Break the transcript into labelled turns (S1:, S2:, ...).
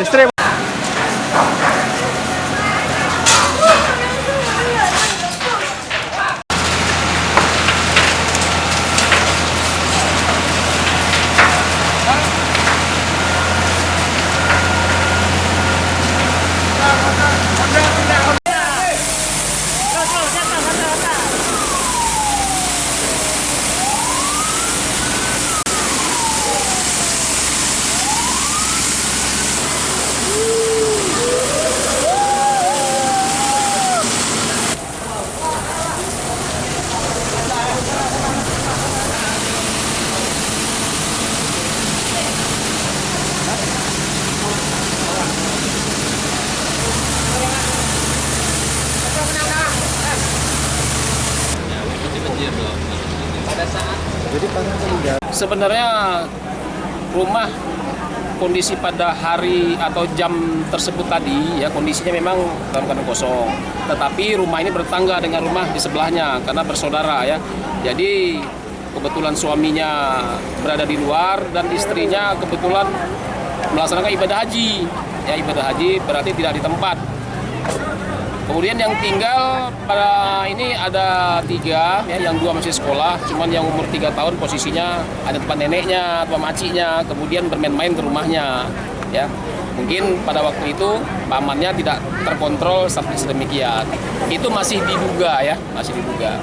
S1: ekstrim.
S2: Sebenarnya rumah kondisi pada hari atau jam tersebut tadi ya kondisinya memang dalam keadaan kosong. Tetapi rumah ini bertetangga dengan rumah di sebelahnya karena bersaudara ya. Jadi kebetulan suaminya berada di luar dan istrinya kebetulan melaksanakan ibadah haji. Ya ibadah haji berarti tidak di tempat. Kemudian yang tinggal pada ini ada 3, ya, yang 2 masih sekolah, cuman yang umur 3 tahun posisinya ada tempat neneknya, tempat makciknya, kemudian bermain-main ke rumahnya, ya. Mungkin pada waktu itu pamannya tidak terkontrol sampai sedemikian. Itu masih diduga ya, masih diduga.